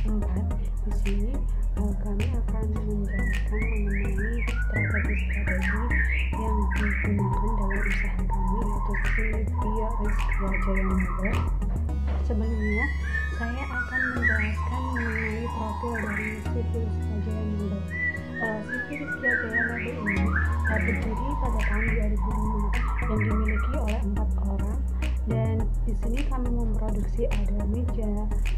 4. Di sini kami akan menjelaskan mengenai strategi-strategi yang digunakan dalam usaha kami, yaitu Sylvia Rizkia Jaya Mebel. Sebelumnya, saya akan menjelaskan mengenai profil dari Sylvia Rizkia Jaya Mebel. Sylvia Rizkia Jaya Mebel ini berdiri pada tahun 2005 yang dimiliki oleh 4 orang, dan di sini kami memproduksi ada meja,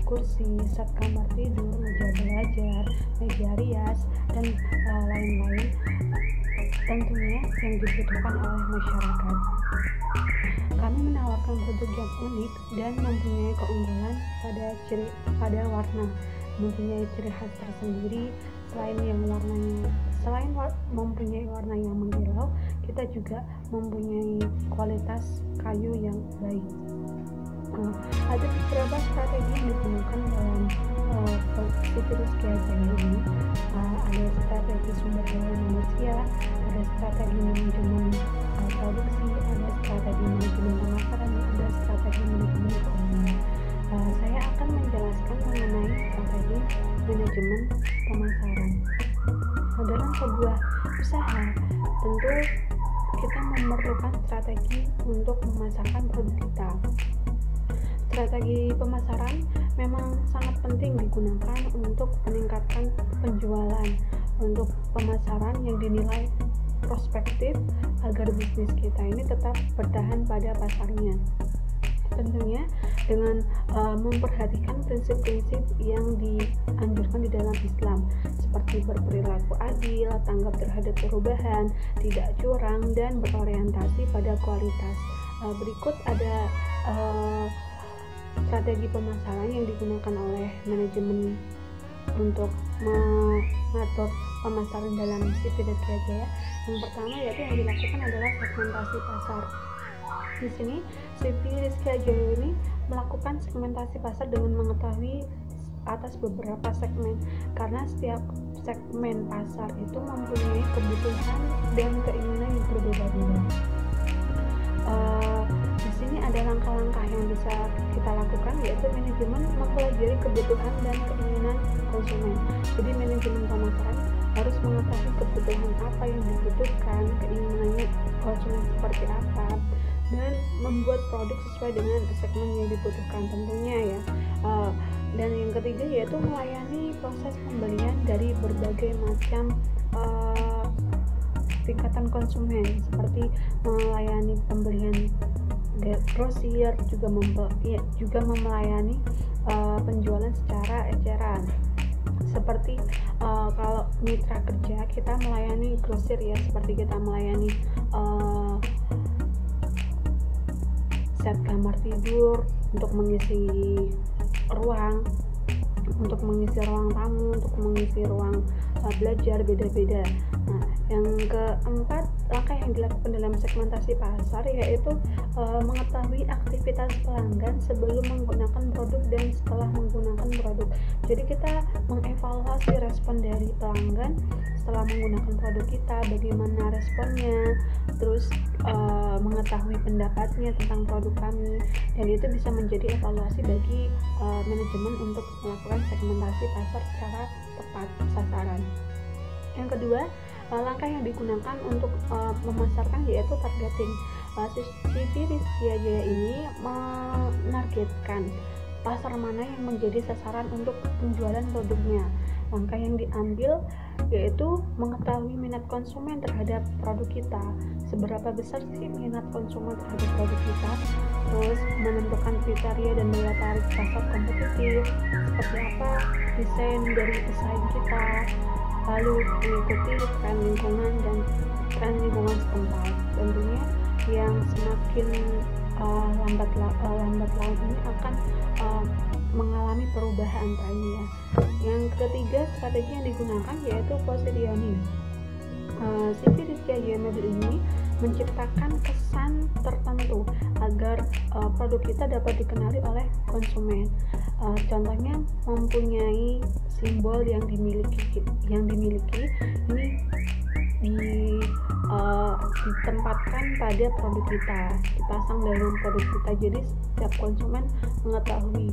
kursi, set kamar tidur, meja belajar, meja rias, dan lain-lain tentunya yang dibutuhkan oleh masyarakat. Kami menawarkan produk yang unik dan mempunyai keunggulan pada warna, mempunyai ciri khas tersendiri. Selain mempunyai warna yang mengkilau, kita juga mempunyai kualitas kayu yang baik. Ada beberapa strategi yang digunakan dalam Sylvia Rizkia Jaya ini. Ada strategi sumber daya manusia, ada strategi manajemen produksi, ada strategi manajemen pemasaran, ada strategi manajemen keuangan. Saya akan menjelaskan mengenai strategi manajemen pemasaran. Dalam sebuah usaha, tentu kita memerlukan strategi untuk memasarkan produk kita. Strategi pemasaran memang sangat penting digunakan untuk meningkatkan penjualan, untuk pemasaran yang dinilai prospektif agar bisnis kita ini tetap bertahan pada pasarnya. Tentunya dengan memperhatikan prinsip-prinsip yang dianjurkan di dalam Islam, seperti berperilaku adil, tanggap terhadap perubahan, tidak curang, dan berorientasi pada kualitas. Berikut ada strategi pemasaran yang digunakan oleh manajemen untuk mengatur pemasaran dalam Sylvia Rizkia Jaya. Yang pertama yaitu yang dilakukan adalah segmentasi pasar. Di sini Sylvia Rizkia Jaya ini melakukan segmentasi pasar dengan mengetahui atas beberapa segmen, karena setiap segmen pasar itu mempunyai kebutuhan dan keinginan yang berbeda-beda. Di sini ada langkah-langkah yang bisa kita lakukan, yaitu manajemen mempelajari kebutuhan dan keinginan konsumen. Jadi manajemen pemasaran harus mengetahui kebutuhan apa yang dibutuhkan, keinginannya konsumen seperti apa, dan membuat produk sesuai dengan segmen yang dibutuhkan tentunya ya. Dan yang ketiga yaitu melayani proses pembelian dari berbagai macam tingkatan konsumen, seperti melayani pembelian grosir, juga melayani penjualan secara eceran. Seperti kalau mitra kerja kita melayani grosir ya, seperti kita melayani set kamar tidur untuk mengisi ruang, untuk mengisi ruang tamu, untuk mengisi ruang belajar, beda-beda. Nah, yang keempat, langkah yang dilakukan dalam segmentasi pasar yaitu mengetahui aktivitas pelanggan sebelum menggunakan produk dan setelah menggunakan produk. Jadi kita mengevaluasi respon dari pelanggan setelah menggunakan produk kita, bagaimana responnya, terus mengetahui pendapatnya tentang produk kami, dan itu bisa menjadi evaluasi bagi manajemen untuk melakukan segmentasi pasar secara tepat sasaran. Yang kedua, langkah yang digunakan untuk memasarkan yaitu targeting. Sylvia Rizkia Jaya ini menargetkan pasar mana yang menjadi sasaran untuk penjualan produknya. Langkah yang diambil yaitu mengetahui minat konsumen terhadap produk kita, seberapa besar sih minat konsumen terhadap produk kita, terus menentukan kriteria dan daya tarik pasar kompetitif, seperti apa desain dari pesaing kita, lalu mengikuti tren lingkungan dan tren lingkungan setempat. Tentunya yang semakin lambat laun ini akan mengalami perubahan trennya. Yang ketiga, strategi yang digunakan yaitu positioning. Sylvia Rizkia Jaya Mebel ini menciptakan kesan tertentu agar produk kita dapat dikenali oleh konsumen. Contohnya mempunyai simbol yang dimiliki ini ditempatkan pada produk kita, dipasang dalam produk kita. Jadi setiap konsumen mengetahui,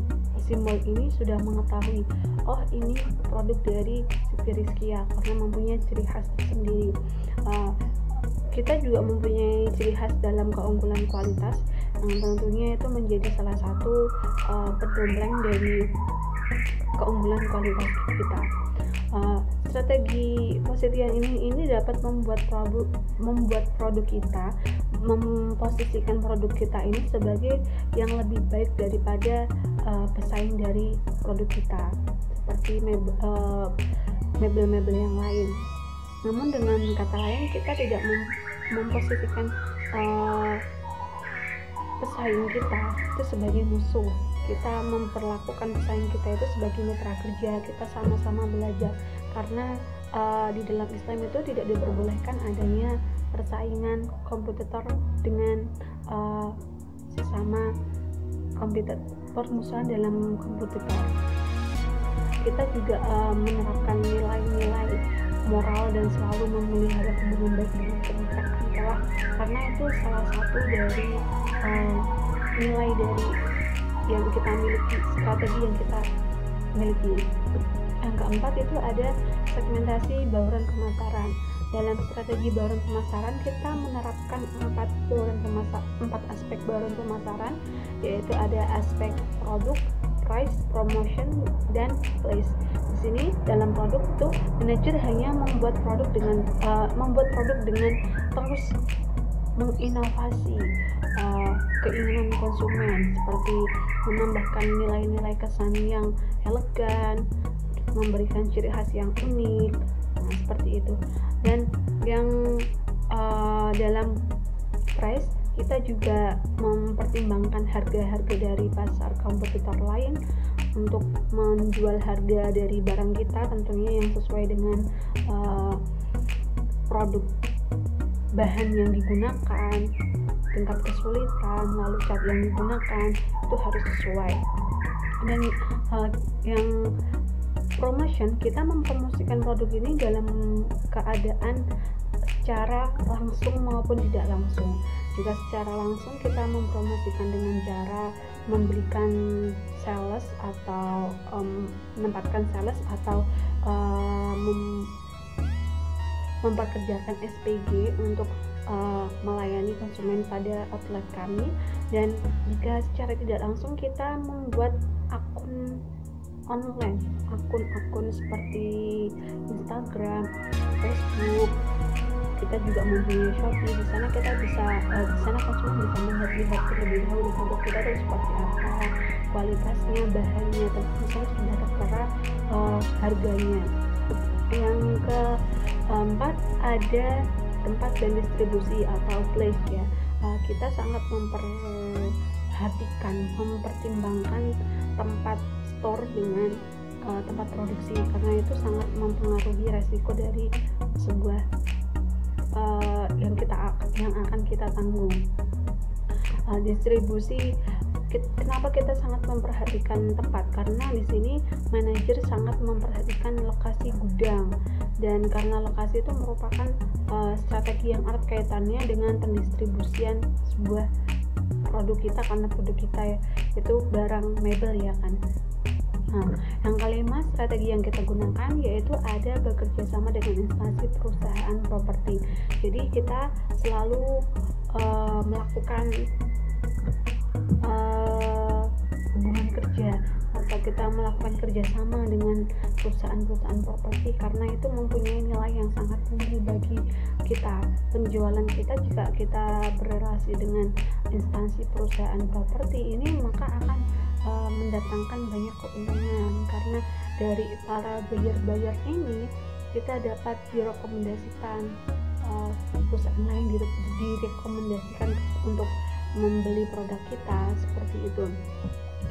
simbol ini sudah mengetahui, oh ini produk dari Siti Rizkia karena mempunyai ciri khas tersendiri. Kita juga mempunyai ciri khas dalam keunggulan kualitas yang tentunya itu menjadi salah satu pendompleng dari keunggulan kualitas kita. Strategi Positian ini dapat membuat produk kita, memposisikan produk kita ini sebagai yang lebih baik daripada pesaing dari produk kita, seperti mebel-mebel yang lain. Namun dengan kata lain, kita tidak memposisikan pesaing kita itu sebagai musuh. Kita memperlakukan pesaing kita itu sebagai mitra kerja. Kita sama-sama belajar, karena di dalam Islam itu tidak diperbolehkan adanya persaingan kompetitor dengan sesama kompetitor, permusuhan dalam kompetitor. Kita juga menerapkan nilai-nilai moral dan selalu memelihara hubungan baik dengan kemitraan telah, karena itu salah satu dari nilai dari yang kita miliki, strategi yang kita miliki. Yang keempat itu ada segmentasi bauran pemasaran. Dalam strategi bauran pemasaran kita menerapkan empat aspek bauran pemasaran, yaitu ada aspek produk, price, promotion, dan place. Di sini dalam produk itu manajer hanya membuat produk dengan terus menginovasi keinginan konsumen, seperti menambahkan nilai-nilai kesan yang elegan, memberikan ciri khas yang unik, seperti itu. Dan yang dalam price kita juga mempertimbangkan harga-harga dari pasar kompetitor lain untuk menjual harga dari barang kita tentunya yang sesuai dengan produk, bahan yang digunakan, tingkat kesulitan, lalu cat yang digunakan itu harus sesuai. Dan yang promotion, kita mempromosikan produk ini dalam keadaan secara langsung maupun tidak langsung. Jika secara langsung kita mempromosikan dengan cara memberikan sales atau menempatkan sales atau memperkerjakan SPG untuk melayani konsumen pada outlet kami. Dan jika secara tidak langsung kita membuat akun online, akun-akun seperti Instagram, Facebook, kita juga mempunyai Shopee. Di sana kita bisa, di sana konsumen bisa melihat terlebih dahulu produk kita itu seperti apa, kualitasnya, bahannya, misalnya sudah tertera harganya. Yang keempat ada tempat dan distribusi atau place ya. Kita sangat mempertimbangkan tempat store dengan tempat produksi, karena itu sangat mempengaruhi resiko dari sebuah yang akan kita tanggung. Distribusi, kenapa kita sangat memperhatikan tempat? Karena di sini manajer sangat memperhatikan lokasi gudang, dan karena lokasi itu merupakan strategi yang erat kaitannya dengan pendistribusian sebuah produk kita, karena produk kita itu barang mebel ya kan. Yang kelima, strategi yang kita gunakan yaitu ada bekerja sama dengan instansi perusahaan properti. Jadi kita selalu melakukan hubungan kerja atau kita melakukan kerjasama dengan perusahaan-perusahaan properti, karena itu mempunyai nilai yang sangat tinggi bagi kita. Penjualan kita, jika kita berrelasi dengan instansi perusahaan properti ini, maka akan mendatangkan banyak keuntungan, karena dari para buyer ini kita dapat direkomendasikan, perusahaan lain direkomendasikan untuk membeli produk kita, seperti itu.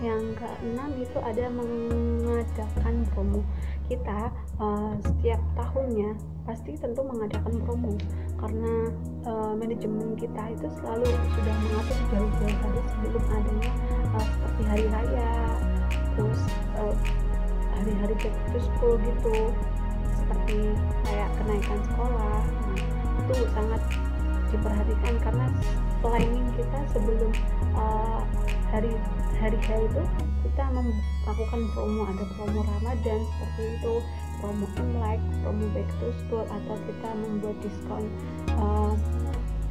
Yang keenam itu ada mengadakan promo. Kita setiap tahunnya pasti tentu mengadakan promo, karena manajemen kita itu selalu sudah mengatur jauh-jauh hari sebelum adanya seperti hari raya, terus hari-hari back to school gitu, seperti kayak kenaikan sekolah. Itu sangat diperhatikan, karena planning kita sebelum hari H itu kita melakukan promo, ada promo Ramadan seperti itu, promo Imlek, promo back to school, atau kita membuat diskon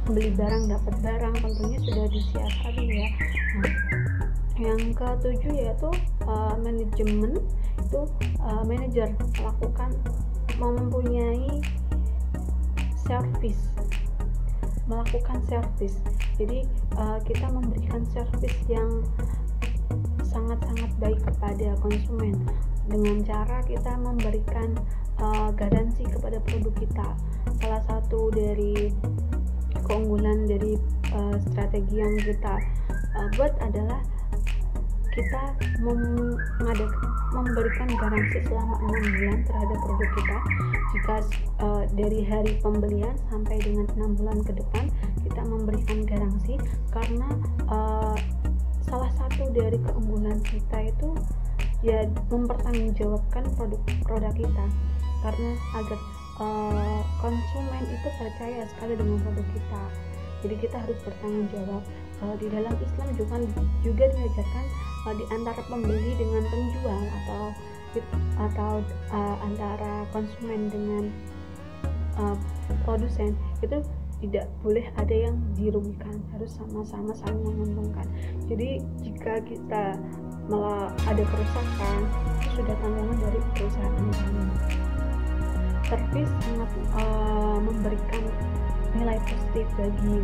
beli barang dapat barang, tentunya sudah disiasati ya. Nah, yang ketujuh yaitu manajemen. Itu manajer melakukan service. Jadi kita memberikan service yang sangat-sangat baik kepada konsumen dengan cara kita memberikan garansi kepada produk kita. Salah satu dari keunggulan dari strategi yang kita buat adalah kita memberikan garansi selama 6 bulan terhadap produk kita. Jika dari hari pembelian sampai dengan 6 bulan ke depan kita memberikan garansi, karena salah satu dari keunggulan kita itu ya mempertanggungjawabkan produk kita, karena agar konsumen itu percaya sekali dengan produk kita. Jadi kita harus bertanggung jawab. Di dalam Islam juga diajarkan di antara pembeli dengan penjual atau antara konsumen dengan produsen itu tidak boleh ada yang dirugikan, harus sama-sama saling menguntungkan. Jadi jika kita ada kerusakan, itu sudah tanggungan dari perusahaan kami. Servis sangat memberikan nilai positif bagi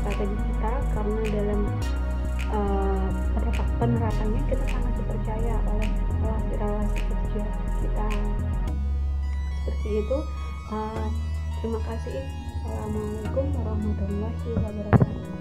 strategi kita, karena dalam penerapannya kita sangat dipercaya oleh relasi kerja kita. Seperti itu. Terima kasih. Assalamualaikum warahmatullahi wabarakatuh.